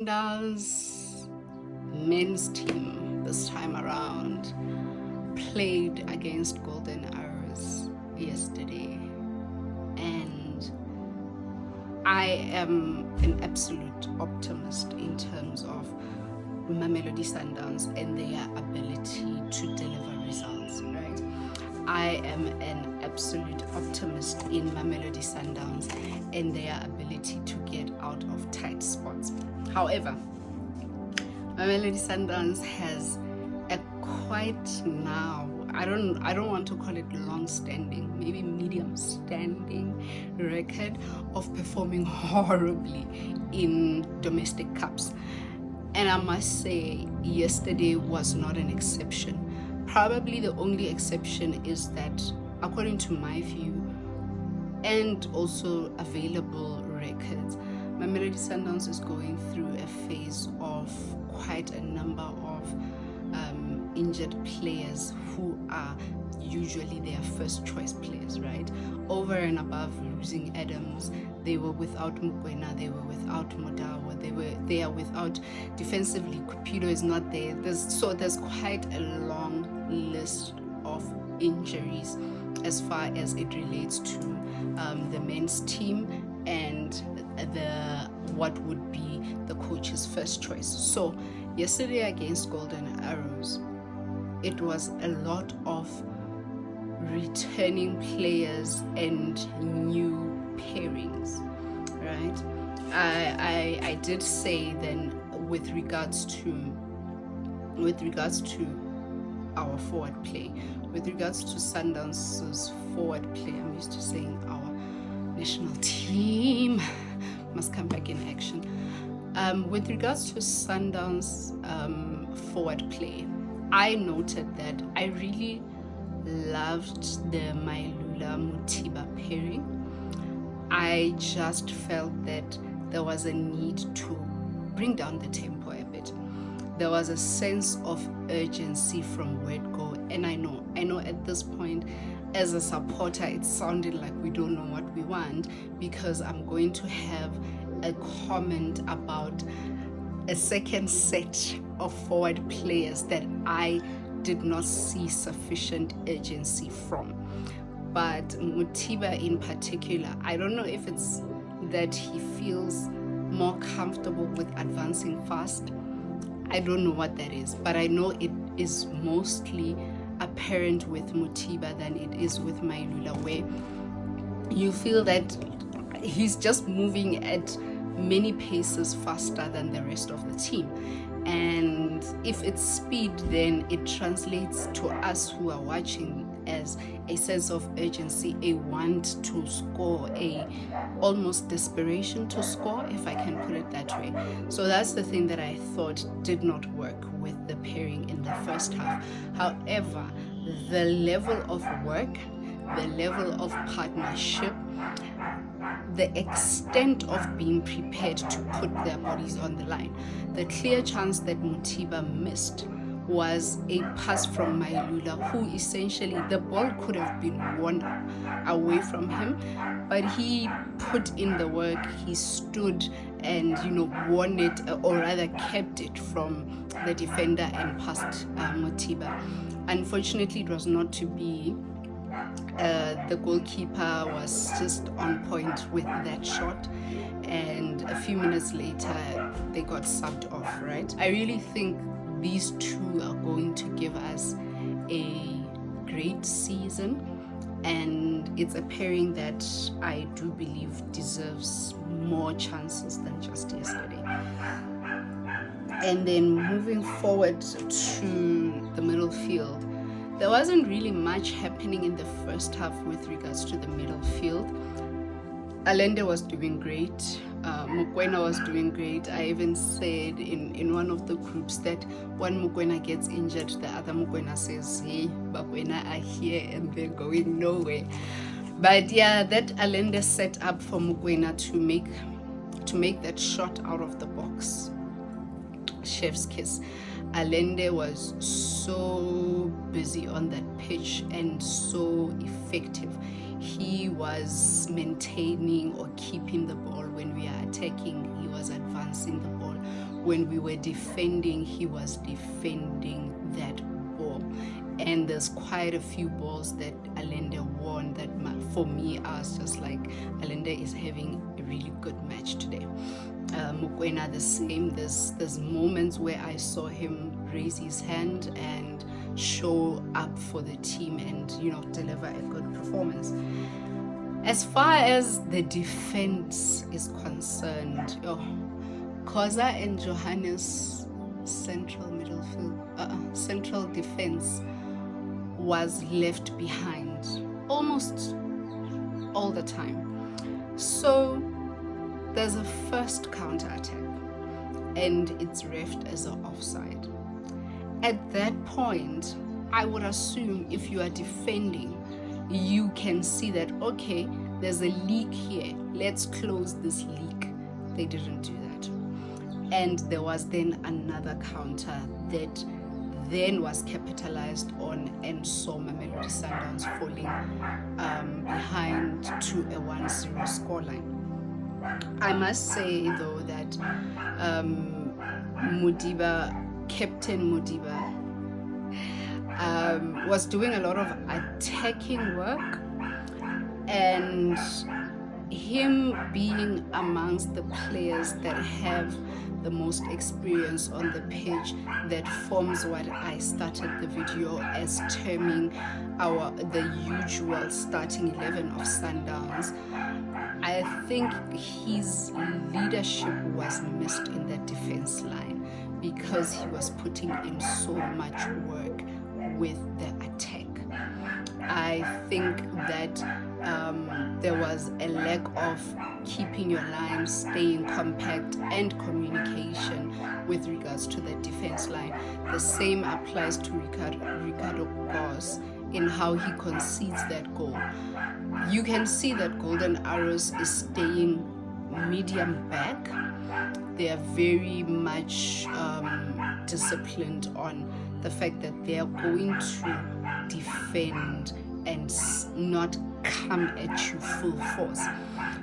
Sundowns men's team this time around played against Golden Arrows yesterday, and I am an absolute optimist in terms of Mamelodi Sundowns and their ability to deliver results, right? I am an absolute optimist in Mamelodi Sundowns and their ability to get out of tight spots. However, Mamelodi Sundowns has a quite now, I don't want to call it long-standing, maybe medium-standing record of performing horribly in domestic cups. And I must say, yesterday was not an exception. Probably the only exception is that, according to my view, and also available records, Mamelodi Sundowns is going through a phase of quite a number of injured players who are usually their first choice players, right? Over and above losing Adams, they were without Mokoena, they were without Modawa, they are without defensively. Cupido is not there. There's quite a long list of injuries as far as it relates to the men's team and what would be the coach's first choice. So yesterday against Golden Arrows, it was a lot of returning players and new pairings, right? I did say then with regards to our forward play, with regards to Sundowns' forward play, I'm used to saying our national team must come back in action. With regards to Sundowns' forward play, I noted that I really loved the Mailula Mutiba pairing. I just felt that there was a need to bring down the tempo a bit. There was a sense of urgency from word go, and I know at this point as a supporter it sounded like we don't know what we want, because I'm going to have a comment about a second set of forward players that I did not see sufficient urgency from. But Mutiba in particular, I don't know if it's that he feels more comfortable with advancing fast. I don't know what that is, but I know it is mostly apparent with Mutiba than it is with Mailula, where you feel that he's just moving at many paces faster than the rest of the team. And if it's speed, then it translates to us who are watching as a sense of urgency, a want to score, a almost desperation to score, if I can put it that way. So that's the thing that I thought did not work with the pairing in the first half. However, the level of work, the level of partnership, the extent of being prepared to put their bodies on the line. The clear chance that Mutiba missed was a pass from Mailula, who essentially, the ball could have been won away from him, but he put in the work, he stood and won it, or rather kept it from the defender and passed Mutiba. Unfortunately, it was not to be. The goalkeeper was just on point with that shot, and a few minutes later they got subbed off, right? I really think these two are going to give us a great season, and it's a pairing that I do believe deserves more chances than just yesterday. And then moving forward to the middle field, there wasn't really much happening in the first half with regards to the middle field. Allende was doing great. Mokoena was doing great. I even said in one of the groups that when Mokoena gets injured, the other Mokoena says, hey, Mokoena are here and they're going nowhere. But yeah, that Allende set up for Mokoena to make that shot out of the box. Chef's kiss. Allende was so busy on that pitch and so effective. He was maintaining or keeping the ball when we are attacking. He was advancing the ball when we were defending, he was defending that ball. And there's quite a few balls that Allende won that for me, I was just like, Allende is having a really good match today. Mokoena the same. There's moments where I saw him raise his hand and show up for the team and deliver a good performance. As far as the defense is concerned, Koza and Johannes central defense was left behind almost all the time. So there's a first counter attack and it's refed as an offside. At that point, I would assume if you are defending, you can see that, okay, there's a leak here, let's close this leak. They didn't do that. And there was then another counter that then was capitalized on and saw Mamelodi Sundowns falling behind to a 1-0 scoreline. I must say though that Captain Modiba was doing a lot of attacking work, and him being amongst the players that have the most experience on the pitch, that forms what I started the video as terming the usual starting 11 of Sundowns. I think his leadership was missed in that defense line because he was putting in so much work with the attack. I think that there was a lack of keeping your line, staying compact, and communication with regards to the defense line. The same applies to Ricardo Goss in how he concedes that goal. You can see that Golden Arrows is staying medium back. They are very much disciplined on the fact that they are going to defend and not come at you full force.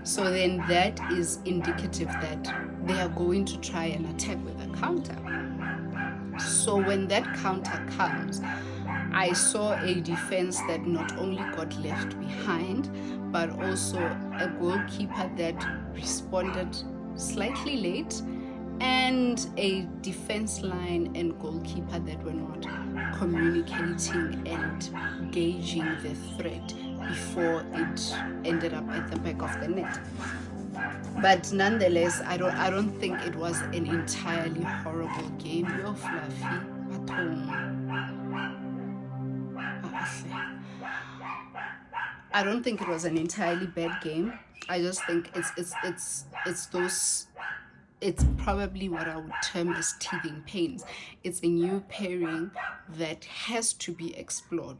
So then that is indicative that they are going to try and attack with a counter. So when that counter comes, I saw a defense that not only got left behind, but also a goalkeeper that responded slightly late, and a defense line and goalkeeper that were not communicating and gauging the threat before it ended up at the back of the net. But nonetheless, I don't think it was an entirely horrible game. You're fluffy. I don't think it was an entirely bad game. I just think it's probably what I would term as teething pains. It's a new pairing that has to be explored.